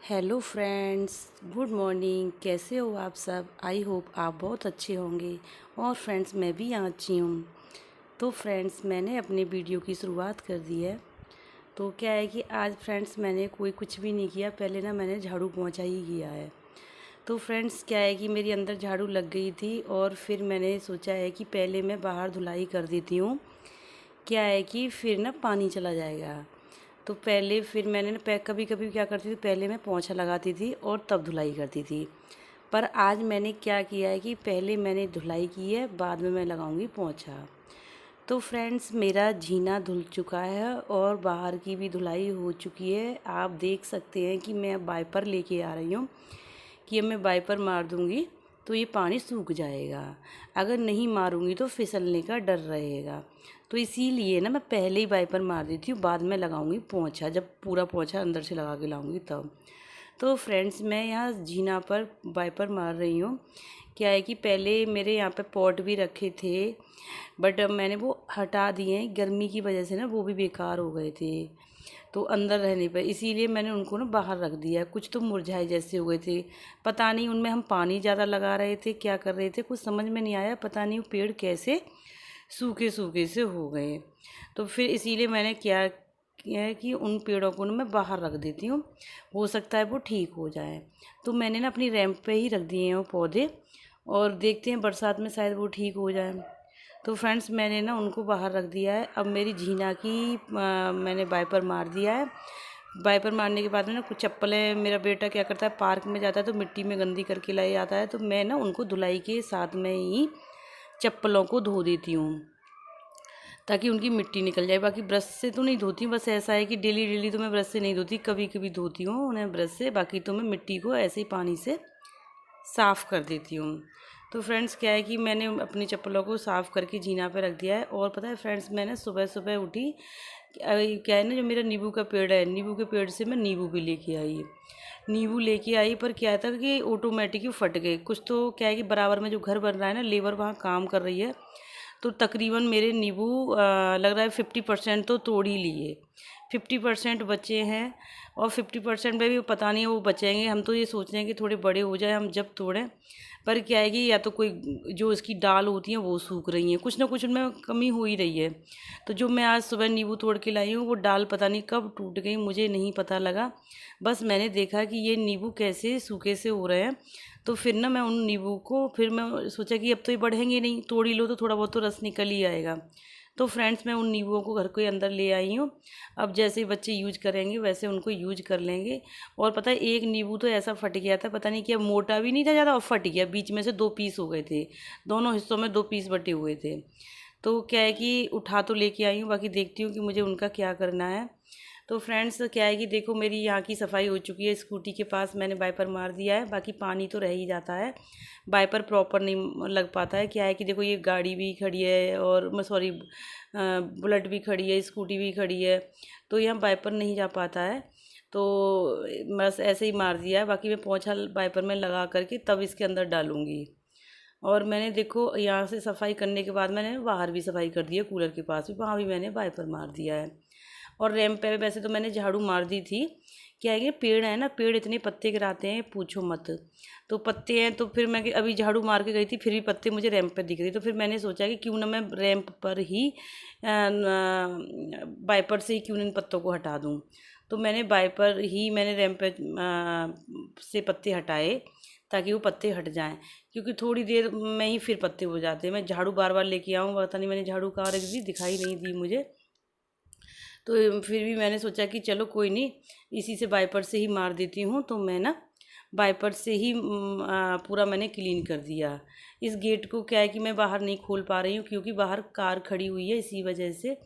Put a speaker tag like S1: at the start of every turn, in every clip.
S1: Hello friends, good morning. कैसे हो आप सब? आई होप आप बहुत अच्छे होंगे। और फ्रेंड्स, मैं भी यहाँ अच्छी हूँ। तो फ्रेंड्स, मैंने अपने वीडियो की शुरुआत कर दी है। तो क्या है कि आज फ्रेंड्स मैंने कुछ भी नहीं किया। पहले ना मैंने झाड़ू पोंछा ही किया है। तो फ्रेंड्स, क्या है कि मेरी अंदर झाड़ू लग गई थी और फिर मैंने सोचा है कि पहले मैं बाहर धुलाई कर देती हूँ। क्या है कि फिर ना पानी चला जाएगा। तो पहले फिर मैंने ना कभी कभी क्या करती थी, पहले मैं पोंछा लगाती थी और तब धुलाई करती थी। पर आज मैंने क्या किया है कि पहले मैंने धुलाई की है, बाद में मैं लगाऊंगी पोंछा। तो फ्रेंड्स, मेरा जीना धुल चुका है और बाहर की भी धुलाई हो चुकी है। आप देख सकते हैं कि मैं अब वाइपर लेके आ रही हूँ कि अब मैं वाइपर मार दूँगी तो ये पानी सूख जाएगा। अगर नहीं मारूँगी तो फिसलने का डर रहेगा। तो इसीलिए ना मैं पहले ही वाइपर मार देती हूँ, बाद में लगाऊंगी पोंछा, जब पूरा पोंछा अंदर से लगा के लाऊंगी तब। तो फ्रेंड्स, मैं यहाँ जीना पर वाइपर मार रही हूँ। क्या है कि पहले मेरे यहाँ पे पॉट भी रखे थे, बट अब मैंने वो हटा दिए हैं। गर्मी की वजह से ना वो भी बेकार हो गए थे तो अंदर रहने पर, इसीलिए मैंने उनको ना बाहर रख दिया। कुछ तो मुरझाए जैसे हो गए थे, पता नहीं उनमें हम पानी ज़्यादा लगा रहे थे, क्या कर रहे थे, कुछ समझ में नहीं आया। पता नहीं वो पेड़ कैसे सूखे सूखे से हो गए। तो फिर इसीलिए मैंने क्या किया है कि उन पेड़ों को ना मैं बाहर रख देती हूँ, हो सकता है वो ठीक हो जाए। तो मैंने ना अपनी रैंप पे ही रख दिए हैं वो पौधे, और देखते हैं बरसात में शायद वो ठीक हो जाए। तो फ्रेंड्स, मैंने ना उनको बाहर रख दिया है। अब मेरी झीना की मैंने वाइपर मार दिया है। वाइपर मारने के बाद में ना कुछ चप्पलें, मेरा बेटा क्या करता है, पार्क में जाता है तो मिट्टी में गंदी करके लाई आता है, तो मैं ना उनको धुलाई के साथ में ही चप्पलों को धो देती हूँ ताकि उनकी मिट्टी निकल जाए। बाकी ब्रश से तो नहीं धोती, बस ऐसा है कि डेली डेली तो मैं ब्रश से नहीं धोती, कभी कभी धोती हूँ उन्हें ब्रश से। बाकी तो मैं मिट्टी को ऐसे ही पानी से साफ़ कर देती हूँ। तो फ्रेंड्स, क्या है कि मैंने अपनी चप्पलों को साफ़ करके जीना पे रख दिया है। और पता है फ्रेंड्स, मैंने सुबह सुबह उठी, क्या है ना, जो मेरा नींबू का पेड़ है, नींबू के पेड़ से मैं नींबू भी लेके आई। नींबू लेके आई, पर क्या था कि ऑटोमेटिक ही फट गए। कुछ तो क्या है कि बराबर में जो घर बन रहा है ना, लेबर वहाँ काम कर रही है, तो तकरीबन मेरे नींबू लग रहा है 50% तो तोड़ ही लिए। 50% बचे हैं, और 50% में भी पता नहीं वो बचेंगे। हम तो ये सोच रहे हैं कि थोड़े बड़े हो जाए हम जब तोड़ें। पर क्या है कि या तो कोई जो इसकी डाल होती हैं वो सूख रही हैं, कुछ ना कुछ उनमें कमी हो ही रही है। तो जो मैं आज सुबह नींबू तोड़ के लाई हूँ, वो डाल पता नहीं कब टूट गई, मुझे नहीं पता लगा। बस मैंने देखा कि ये नींबू कैसे सूखे से हो रहे हैं, तो फिर ना मैं उन नींबू को, फिर मैं सोचा कि अब तो ये बढ़ेंगे नहीं, तोड़ ही लो तो थोड़ा बहुत तो रस निकल ही आएगा। तो फ्रेंड्स, मैं उन नींबुओं को घर के अंदर ले आई हूँ। अब जैसे बच्चे यूज करेंगे वैसे उनको यूज कर लेंगे। और पता है, एक नींबू तो ऐसा फट गया था, पता नहीं क्या, मोटा भी नहीं था ज़्यादा और फट गया, बीच में से 2 पीस हो गए थे, दोनों हिस्सों में 2 पीस बटे हुए थे। तो क्या है कि उठा तो लेके आई हूँ, बाकी देखती हूँ कि मुझे उनका क्या करना है। तो फ्रेंड्स, क्या है कि देखो, मेरी यहाँ की सफाई हो चुकी है। स्कूटी के पास मैंने वाइपर मार दिया है, बाकी पानी तो रह ही जाता है, वाइपर प्रॉपर नहीं लग पाता है। क्या है कि देखो, ये गाड़ी भी खड़ी है, और मैं सॉरी, बुलेट भी खड़ी है, स्कूटी भी खड़ी है, तो यहाँ वाइपर नहीं जा पाता है। तो बस ऐसे ही मार दिया है। बाकी मैं पोंछा वाइपर में लगा करके तब इसके अंदर डालूँगी। और मैंने देखो, यहाँ से सफाई करने के बाद मैंने बाहर भी सफाई कर दी है, कूलर के पास भी, वहाँ भी मैंने वाइपर मार दिया है। और रैंप पे वैसे तो मैंने झाड़ू मार दी थी। क्या है कि पेड़ है ना, पेड़ इतने पत्ते गिराते हैं, पूछो मत। तो पत्ते हैं, तो फिर मैं अभी झाड़ू मार के गई थी, फिर भी पत्ते मुझे रैंप पे दिख रही, तो फिर मैंने सोचा कि क्यों ना मैं रैंप पर ही वाइपर से ही क्यों इन पत्तों को हटा दूँ। तो मैंने वाइपर ही, मैंने रैंप पे से पत्ते हटाए ताकि वो पत्ते हट जाएं, क्योंकि थोड़ी देर में ही फिर पत्ते हो जाते हैं। मैं झाड़ू बार बार लेके आऊँ, पता नहीं मैंने झाड़ू कहाँ रख दी, दिखाई नहीं दी मुझे। तो फिर भी मैंने सोचा कि चलो कोई नहीं, इसी से वाइपर से ही मार देती हूँ। तो मैं ना वाइपर से ही पूरा मैंने क्लीन कर दिया। इस गेट को क्या है कि मैं बाहर नहीं खोल पा रही हूँ, क्योंकि बाहर कार खड़ी हुई है, इसी वजह से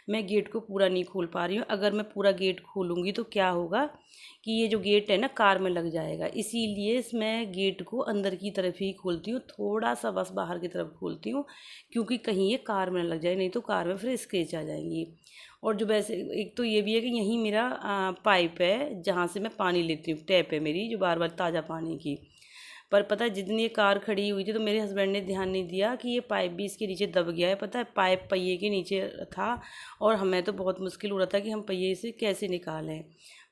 S1: मैं गेट को पूरा नहीं खोल पा रही हूँ। अगर मैं पूरा गेट खोलूँगी तो क्या होगा कि ये जो गेट है ना, कार में लग जाएगा, इसीलिए मैं गेट को अंदर की तरफ ही खोलती हूँ, थोड़ा सा बस बाहर की तरफ खोलती हूँ, क्योंकि कहीं ये कार में लग जाए, नहीं तो कार में फिर स्क्रैच आ जाएंगी। और जो वैसे एक तो ये भी है कि यहीं मेरा पाइप है जहाँ से मैं पानी लेती हूँ, टैप है मेरी जो बार बार ताज़ा पानी की। पर पता है, जितनी ये कार खड़ी हुई थी तो मेरे हस्बैंड ने ध्यान नहीं दिया कि ये पाइप भी इसके नीचे दब गया है। पता है, पाइप पहिए के नीचे था, और हमें तो बहुत मुश्किल हो रहा था कि हम पहिए से कैसे निकालें।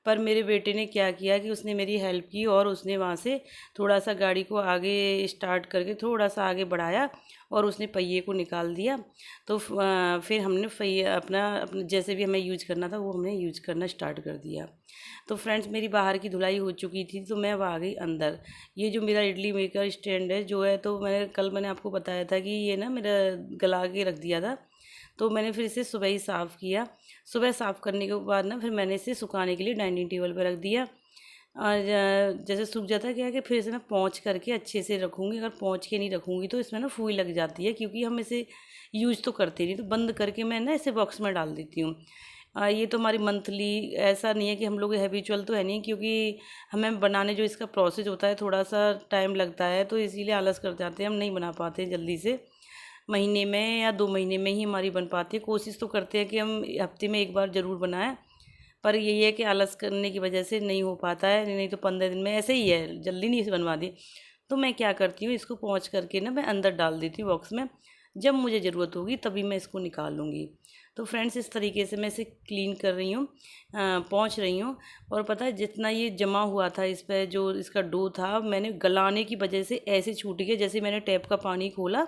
S1: पर मेरे बेटे ने क्या किया कि उसने मेरी हेल्प की और उसने वहाँ से थोड़ा सा गाड़ी को आगे स्टार्ट करके थोड़ा सा आगे बढ़ाया और उसने पहिए को निकाल दिया। तो फिर हमने पहिए अपना जैसे भी हमें यूज करना था वो हमने यूज करना स्टार्ट कर दिया। तो फ्रेंड्स मेरी बाहर की धुलाई हो चुकी थी तो मैं अब आ गई अंदर। ये जो मेरा इडली मेकर स्टैंड है जो है, तो मैंने आपको बताया था कि ये ना मेरा गला के रख दिया था, तो मैंने फिर इसे सुबह ही साफ़ किया। सुबह साफ़ करने के बाद ना फिर मैंने इसे सुखाने के लिए डाइनिंग टेबल पर रख दिया। और जैसे सूख जाता है क्या है कि फिर इसे मैं पोंछ करके अच्छे से रखूँगी। अगर पोंछ के नहीं रखूँगी तो इसमें ना फूई लग जाती है, क्योंकि हम इसे यूज़ तो करते नहीं, तो बंद करके मैं ना इसे बॉक्स में डाल देती हूँ। ये तो हमारी मंथली, ऐसा नहीं है कि हम लोग हैबिचुअल तो है नहीं, क्योंकि हमें बनाने जो इसका प्रोसेस होता है थोड़ा सा टाइम लगता है, तो इसीलिए आलस कर जाते हैं, हम नहीं बना पाते जल्दी से। महीने में या 2 महीने में ही हमारी बन पाती है। कोशिश तो करते हैं कि हम हफ्ते में एक बार ज़रूर बनाएं, पर यही है कि आलस करने की वजह से नहीं हो पाता है, नहीं तो 15 दिन में ऐसे ही है, जल्दी नहीं बनवा दी। तो मैं क्या करती हूँ, इसको पोंछ करके ना मैं अंदर डाल देती हूँ बॉक्स में। जब मुझे ज़रूरत होगी तभी मैं इसको निकाल लूँगी। तो फ्रेंड्स इस तरीके से मैं इसे क्लीन कर रही हूँ, पोंछ रही हूँ। और पता है जितना ये जमा हुआ था इस पर, जो इसका डो था, मैंने गलाने की वजह से ऐसे छूट गया, जैसे मैंने टैप का पानी खोला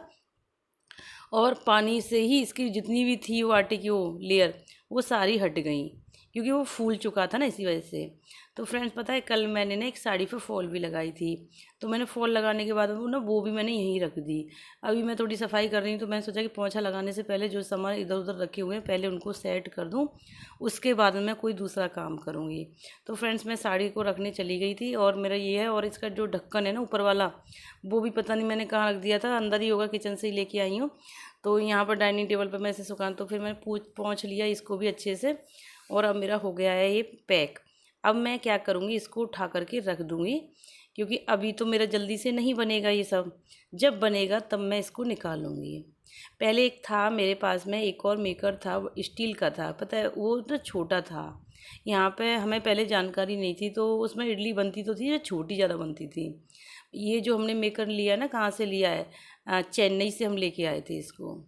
S1: और पानी से ही इसकी जितनी भी थी वो आटे की वो लेयर वो सारी हट गई, क्योंकि वो फूल चुका था ना, इसी वजह से। तो फ्रेंड्स पता है कल मैंने ना एक साड़ी पे फॉल भी लगाई थी, तो मैंने फॉल लगाने के बाद वो भी मैंने यहीं रख दी। अभी मैं थोड़ी सफाई कर रही हूँ, तो मैंने सोचा कि पोंछा लगाने से पहले जो सामान इधर उधर रखे हुए हैं पहले उनको सेट कर दूँ, उसके बाद में मैं कोई दूसरा काम करूँगी। तो फ्रेंड्स मैं साड़ी को रखने चली गई थी, और मेरा ये है, और इसका जो ढक्कन है ना ऊपर वाला, वो भी पता नहीं मैंने कहाँ रख दिया था, अंदर ही होगा, किचन से ही लेके आई हूँ। तो यहाँ पर डाइनिंग टेबल पर मैं इसे सुखान, तो फिर मैंने पोंछ लिया इसको भी अच्छे से, और अब मेरा हो गया है ये पैक। अब मैं क्या करूँगी, इसको उठा करके रख दूँगी, क्योंकि अभी तो मेरा जल्दी से नहीं बनेगा ये सब, जब बनेगा तब मैं इसको निकालूँगी। पहले एक था मेरे पास में, एक और मेकर था, वो स्टील का था, पता है वो तो छोटा था। यहाँ पे हमें पहले जानकारी नहीं थी, तो उसमें इडली बनती तो थी, जो छोटी ज़्यादा बनती थी। ये जो हमने मेकर लिया ना, कहाँ से लिया है, चेन्नई से हम लेके आए थे इसको।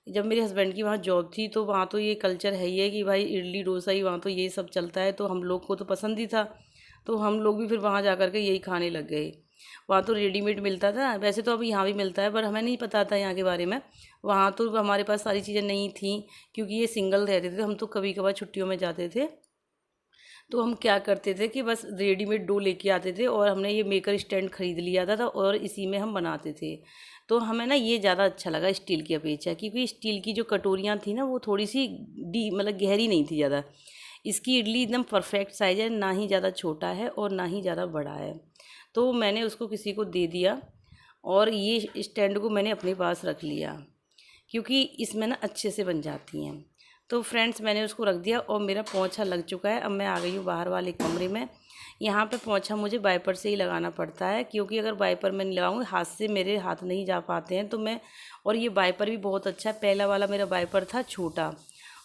S1: जब मेरे हस्बैंड की वहाँ जॉब थी, तो वहाँ तो ये कल्चर है ही है कि भाई इडली डोसा ही वहाँ तो ये सब चलता है, तो हम लोग को तो पसंद ही था, तो हम लोग भी फिर वहाँ जा कर के यही खाने लग गए। वहाँ तो रेडीमेड मिलता था, वैसे तो अभी यहाँ भी मिलता है, पर हमें नहीं पता था यहाँ के बारे में। वहाँ तो हमारे पास सारी चीज़ें नहीं थी, क्योंकि ये सिंगल रहते थे, हम तो कभी कभार छुट्टियों में जाते थे। तो हम क्या करते थे कि बस रेडीमेड डो लेके आते थे, और हमने ये मेकर स्टैंड ख़रीद लिया था और इसी में हम बनाते थे। तो हमें ना ये ज़्यादा अच्छा लगा स्टील की अपेक्षा, क्योंकि स्टील की जो कटोरियाँ थी ना वो थोड़ी सी डी मतलब गहरी नहीं थी ज़्यादा। इसकी इडली एकदम परफेक्ट साइज़ है, ना ही ज़्यादा छोटा है और ना ही ज़्यादा बड़ा है। तो मैंने उसको किसी को दे दिया, और ये स्टैंड को मैंने अपने पास रख लिया, क्योंकि इसमें ना अच्छे से बन जाती हैं। तो फ्रेंड्स मैंने उसको रख दिया, और मेरा पोंछा लग चुका है। अब मैं आ गई हूँ बाहर वाले कमरे में। यहाँ पे पोंछा मुझे वाइपर से ही लगाना पड़ता है, क्योंकि अगर वाइपर मैं नहीं लगाऊंगी, हाथ से मेरे हाथ नहीं जा पाते हैं, तो मैं, और ये वाइपर भी बहुत अच्छा है। पहला वाला मेरा वाइपर था छोटा,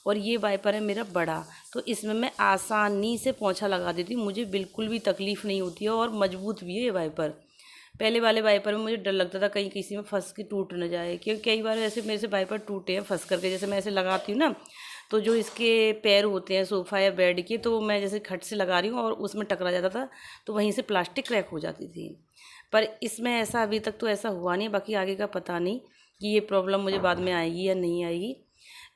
S1: और ये वाइपर है मेरा बड़ा, तो इसमें मैं आसानी से पोंछा लगा देती हूँ, मुझे बिल्कुल भी तकलीफ़ नहीं होती है, और मजबूत भी है ये वाइपर। पहले वाले वाइपर में मुझे डर लगता था कहीं किसी में फंस के टूट न जाए, क्योंकि कई बार ऐसे मेरे से वाइपर टूटे हैं फंस करके। जैसे मैं ऐसे लगाती हूँ ना, तो जो इसके पैर होते हैं सोफ़ा या बेड के, तो मैं जैसे खट से लगा रही हूँ और उसमें टकरा जाता था, तो वहीं से प्लास्टिक क्रैक हो जाती थी। पर इसमें ऐसा अभी तक तो ऐसा हुआ नहीं, बाकी आगे का पता नहीं कि ये प्रॉब्लम मुझे बाद में आएगी या नहीं आएगी।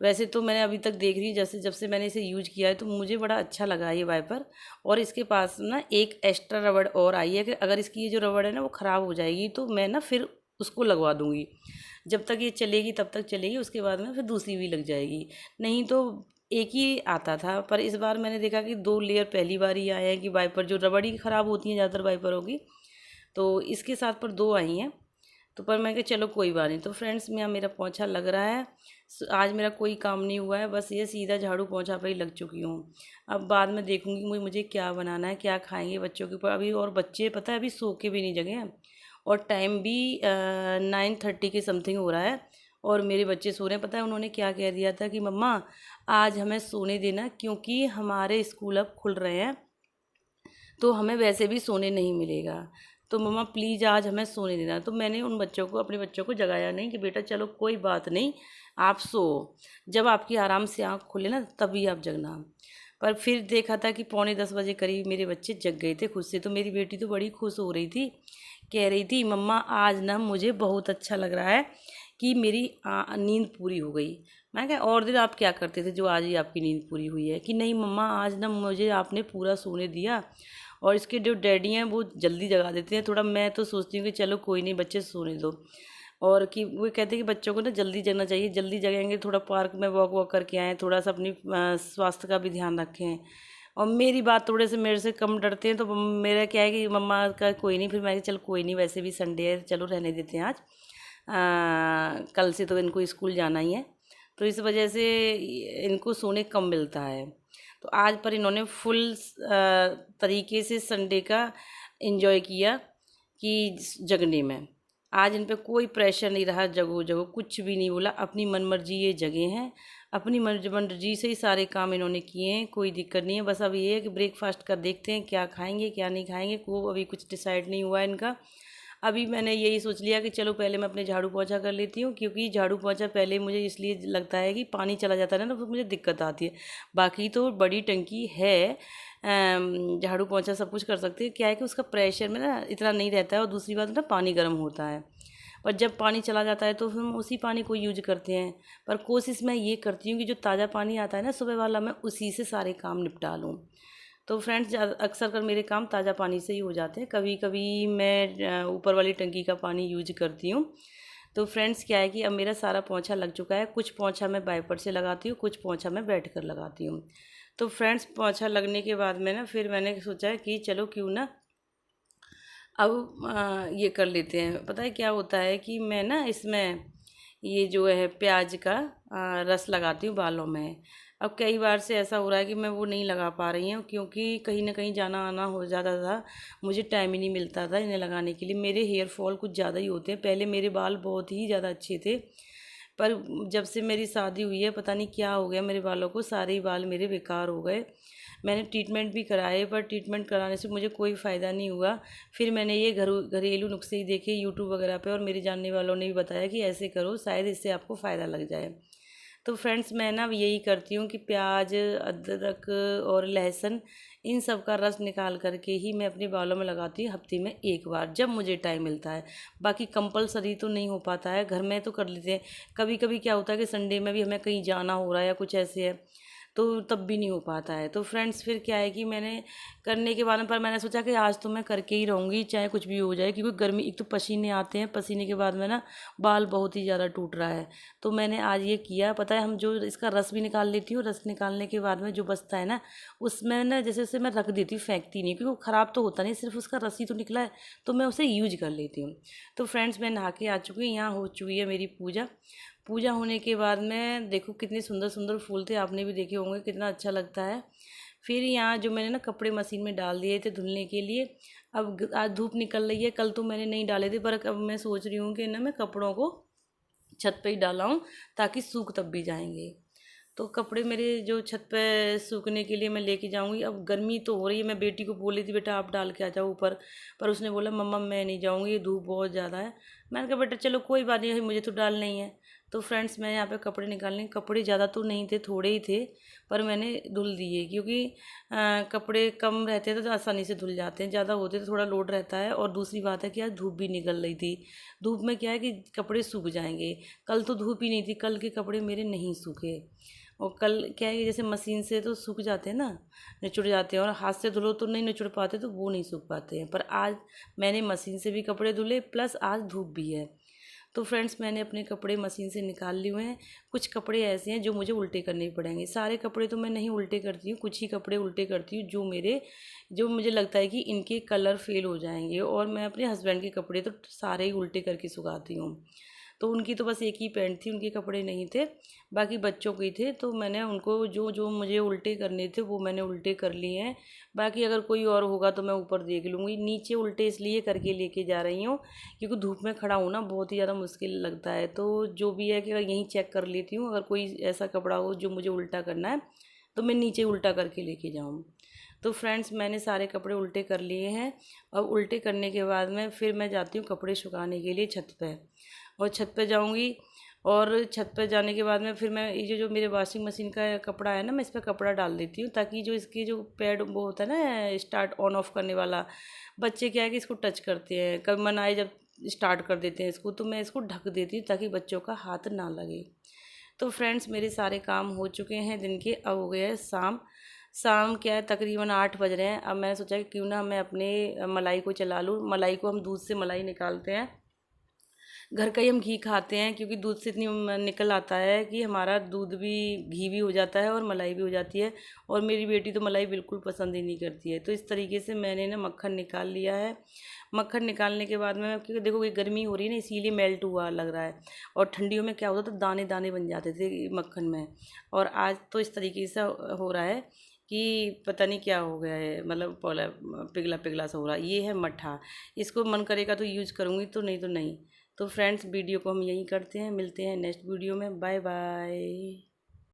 S1: वैसे तो मैंने अभी तक देख रही, जैसे जब से मैंने इसे यूज किया है, तो मुझे बड़ा अच्छा लगा ये वाइपर। और इसके पास ना एक एक्स्ट्रा रबड़ और आई है, कि अगर इसकी ये जो रबड़ है ना वो ख़राब हो जाएगी, तो मैं ना फिर उसको लगवा दूँगी। जब तक ये चलेगी तब तक चलेगी, उसके बाद में फिर दूसरी भी लग जाएगी। नहीं तो एक ही आता था, पर इस बार मैंने देखा कि 2 लेयर पहली बार ही आए हैं, कि वाइपर जो रबड़ ही ख़राब होती हैं ज़्यादातर वाइपरों की, तो इसके साथ पर 2 आई हैं। तो पर मैं कहा चलो कोई बात नहीं। तो फ्रेंड्स यहाँ मेरा पोंछा लग रहा है। आज मेरा कोई काम नहीं हुआ है, बस ये सीधा झाड़ू पोंछा पर ही लग चुकी हूँ। अब बाद में देखूँगी मुझे क्या बनाना है, क्या खाएंगे बच्चों के ऊपर। अभी और बच्चे पता है अभी सो के भी नहीं जगे हैं, और टाइम भी 9:30 के समथिंग हो रहा है, और मेरे बच्चे सो रहे हैं। पता है उन्होंने क्या कह दिया था कि मम्मा आज हमें सोने देना, क्योंकि हमारे स्कूल अब खुल रहे हैं, तो हमें वैसे भी सोने नहीं मिलेगा, तो मम्मा प्लीज़ आज हमें सोने देना। तो मैंने उन बच्चों को, अपने बच्चों को जगाया नहीं कि बेटा चलो कोई बात नहीं, आप सो, जब आपकी आराम से आँख खुले ना तभी आप जगना। पर फिर देखा था कि 9:45 बजे करीब मेरे बच्चे जग गए थे खुद से। तो मेरी बेटी तो बड़ी खुश हो रही थी, कह रही थी मम्मा आज ना मुझे बहुत अच्छा लग रहा है कि मेरी नींद पूरी हो गई। मैं कहा और दिन आप क्या करते थे जो आज ही आपकी नींद पूरी हुई है? कि नहीं मम्मा आज ना मुझे आपने पूरा सोने दिया, और इसके जो डैडी हैं वो जल्दी जगा देते हैं थोड़ा। मैं तो सोचती हूँ कि चलो कोई नहीं, बच्चे सोने दो। और कि वो कहते हैं कि बच्चों को ना जल्दी जगना चाहिए, जल्दी जगेंगे थोड़ा पार्क में वॉक वॉक करके आएँ, थोड़ा सा अपनी स्वास्थ्य का भी ध्यान रखें। और मेरी बात थोड़े से मेरे से कम डरते हैं, तो मेरा क्या है कि मम्मा का कोई नहीं, फिर मैं चल कोई नहीं, वैसे भी संडे है चलो रहने देते हैं आज, कल से तो इनको स्कूल जाना ही है, तो इस वजह से इनको सोने कम मिलता है। तो आज पर इन्होंने फुल तरीके से संडे का एंजॉय किया कि जगने में। आज इन पे कोई प्रेशर नहीं रहा, जगो जगो कुछ भी नहीं बोला, अपनी मनमर्जी ये जगह हैं, अपनी मनमर्जी से ही सारे काम इन्होंने किए हैं, कोई दिक्कत नहीं है। बस अब ये है कि ब्रेकफास्ट का देखते हैं क्या खाएंगे क्या नहीं खाएंगे, वो अभी कुछ डिसाइड नहीं हुआ है इनका। अभी मैंने यही सोच लिया कि चलो पहले मैं अपने झाड़ू पोछा कर लेती हूँ, क्योंकि झाड़ू पोछा पहले मुझे इसलिए लगता है कि पानी चला जाता है ना तो मुझे दिक्कत आती है। बाकी तो बड़ी टंकी है, झाड़ू पोछा सब कुछ कर सकते हैं, क्या है कि उसका प्रेशर में ना इतना नहीं रहता है, और दूसरी बात ना पानी गर्म होता है, और जब पानी चला जाता है तो हम उसी पानी को यूज करते हैं। पर कोशिश मैं ये करती हूँ कि जो ताज़ा पानी आता है ना सुबह वाला, मैं उसी से सारे काम निपटा लूँ। तो फ्रेंड्स अक्सर कर मेरे काम ताज़ा पानी से ही हो जाते हैं, कभी कभी मैं ऊपर वाली टंकी का पानी यूज करती हूँ। तो फ्रेंड्स क्या है कि अब मेरा सारा पोंछा लग चुका है, कुछ पोंछा मैं वाइपर से लगाती हूँ, कुछ पोंछा मैं बैठ कर लगाती हूँ। तो फ्रेंड्स पोंछा लगने के बाद में ना फिर मैंने सोचा कि चलो क्यों ना अब ये कर लेते हैं। पता है क्या होता है कि मैं ना इसमें ये जो है प्याज का रस लगाती हूँ बालों में। अब कई बार से ऐसा हो रहा है कि मैं वो नहीं लगा पा रही हूँ, क्योंकि कहीं ना कहीं जाना आना हो जाता था, मुझे टाइम ही नहीं मिलता था इन्हें लगाने के लिए। मेरे हेयर फॉल कुछ ज़्यादा ही होते हैं, पहले मेरे बाल बहुत ही ज़्यादा अच्छे थे, पर जब से मेरी शादी हुई है पता नहीं क्या हो गया मेरे बालों को, सारे ही बाल मेरे बेकार हो गए। मैंने ट्रीटमेंट भी कराए, पर ट्रीटमेंट कराने से मुझे कोई फ़ायदा नहीं हुआ। फिर मैंने ये घरेलू नुस्खे ही देखे यूट्यूब वगैरह पे, और मेरे जानने वालों ने भी बताया कि ऐसे करो शायद इससे आपको फ़ायदा लग जाए। तो फ्रेंड्स मैं ना यही करती हूँ कि प्याज, अदरक और लहसुन इन सब का रस निकाल करके ही मैं अपने बालों में लगाती हूँ हफ्ते में एक बार, जब मुझे टाइम मिलता है। बाकी कंपलसरी तो नहीं हो पाता है, घर में तो कर लेते हैं। कभी कभी क्या होता है कि संडे में भी हमें कहीं जाना हो रहा है या कुछ ऐसे है, तो तब भी नहीं हो पाता है। तो फ्रेंड्स फिर क्या है कि मैंने करने के बाद पर मैंने सोचा कि आज तो मैं करके ही रहूँगी चाहे कुछ भी हो जाए, क्योंकि गर्मी एक तो पसीने आते हैं, पसीने के बाद में ना बाल बहुत ही ज़्यादा टूट रहा है। तो मैंने आज ये किया, पता है हम जो इसका रस भी निकाल लेती हूँ, रस निकालने के बाद में जो बचता है ना उसमें ना जैसे उसे मैं रख देती हूँ, फेंकती नहीं, क्योंकि वो ख़राब तो होता नहीं, सिर्फ उसका रस ही तो निकला है, तो मैं उसे यूज कर लेती हूँ। तो फ्रेंड्स मैं नहा के आ चुकी हूँ, यहाँ हो चुकी है मेरी पूजा। पूजा होने के बाद में देखो कितने सुंदर सुंदर फूल थे, आपने भी देखे होंगे, कितना अच्छा लगता है। फिर यहाँ जो मैंने ना कपड़े मशीन में डाल दिए थे धुलने के लिए। अब आज धूप निकल रही है, कल तो मैंने नहीं डाले थे, पर अब मैं सोच रही हूँ कि ना मैं कपड़ों को छत पे ही डालाऊँ ताकि सूख तब भी जाएंगे। तो कपड़े मेरे जो छत पे सूखने के लिए मैं लेके जाऊंगी। अब गर्मी तो हो रही है, मैं बेटी को बोली थी बेटा आप डाल के आ जाओ ऊपर, पर उसने बोला मम्मा मैं नहीं जाऊंगी, ये धूप बहुत ज़्यादा है। मैंने कहा बेटा चलो कोई बात नहीं, मुझे तो डालना ही है। तो फ्रेंड्स मैं यहाँ पे कपड़े निकालने, कपड़े ज़्यादा तो नहीं थे, थोड़े ही थे, पर मैंने धुल दिए, क्योंकि कपड़े कम रहते थे तो आसानी से धुल जाते हैं, ज़्यादा होते तो थोड़ा लोड रहता है। और दूसरी बात है कि आज धूप भी निकल रही थी, धूप में क्या है कि कपड़े सूख जाएंगे। कल तो धूप ही नहीं थी, कल के कपड़े मेरे नहीं सूखे। और कल क्या है कि जैसे मशीन से तो सूख जाते हैं ना, निचुड़ जाते हैं, और हाथ से धुलो तो नहीं निचुड़ पाते, तो वो नहीं सूख पाते हैं। पर आज मैंने मशीन से भी कपड़े धुले, प्लस आज धूप भी है। तो फ्रेंड्स मैंने अपने कपड़े मशीन से निकाल लिए हुए हैं। कुछ कपड़े ऐसे हैं जो मुझे उल्टे करने पड़ेंगे, सारे कपड़े तो मैं नहीं उल्टे करती हूँ, कुछ ही कपड़े उल्टे करती हूँ जो मुझे लगता है कि इनके कलर फेल हो जाएंगे। और मैं अपने हस्बैंड के कपड़े तो सारे ही उल्टे करके सुखाती हूँ। तो उनकी तो बस एक ही पैंट थी, उनके कपड़े नहीं थे, बाकी बच्चों के थे। तो मैंने उनको जो जो मुझे उल्टे करने थे वो मैंने उल्टे कर लिए हैं। बाकी अगर कोई और होगा तो मैं ऊपर देख लूँगी। नीचे उल्टे इसलिए करके लेके जा रही हूँ क्योंकि धूप में खड़ा होना बहुत ही ज़्यादा मुश्किल लगता है। तो जो भी है कि यहीं चेक कर लेती हूँ, अगर कोई ऐसा कपड़ा हो जो मुझे उल्टा करना है तो मैं नीचे उल्टा करके लेके जाऊँ। तो फ्रेंड्स मैंने सारे कपड़े उल्टे कर लिए हैं। और उल्टे करने के बाद में फिर मैं जाती हूँ कपड़े सुखाने के लिए छत पे, और छत पे जाऊँगी और छत पर जाने के बाद में फिर मैं ये जो मेरे वॉशिंग मशीन का कपड़ा है ना, मैं इस पर कपड़ा डाल देती हूँ, ताकि जो इसकी जो पैड वो होता है ना स्टार्ट ऑन ऑफ करने वाला, बच्चे क्या है कि इसको टच करते हैं, कभी मन आए जब स्टार्ट कर देते हैं इसको, तो मैं इसको ढक देती हूँ ताकि बच्चों का हाथ ना लगे। तो फ्रेंड्स मेरे सारे काम हो चुके हैं दिन के, अब हो गया है शाम। शाम क्या है, तकरीबन 8 बज रहे हैं। अब मैंने सोचा कि क्यों ना मैं अपने मलाई को चला लूँ। मलाई को हम दूध से मलाई निकालते हैं, घर का ही हम घी खाते हैं, क्योंकि दूध से इतनी निकल आता है कि हमारा दूध भी घी भी हो जाता है और मलाई भी हो जाती है। और मेरी बेटी तो मलाई बिल्कुल पसंद ही नहीं करती है। तो इस तरीके से मैंने ना मक्खन निकाल लिया है। मक्खन निकालने के बाद में, क्योंकि देखो ये गर्मी हो रही है ना, इसीलिए मेल्ट हुआ लग रहा है। और ठंडियों में क्या होता था, दाने दाने बन जाते थे मक्खन में। और आज तो इस तरीके से हो रहा है कि पता नहीं क्या हो गया है, मतलब पौला पिघला पिघला सा हो रहा है। ये है मट्ठा, इसको मन करेगा तो यूज करूँगी, तो नहीं तो नहीं। तो फ्रेंड्स वीडियो को हम यहीं करते हैं, मिलते हैं नेक्स्ट वीडियो में। Bye bye.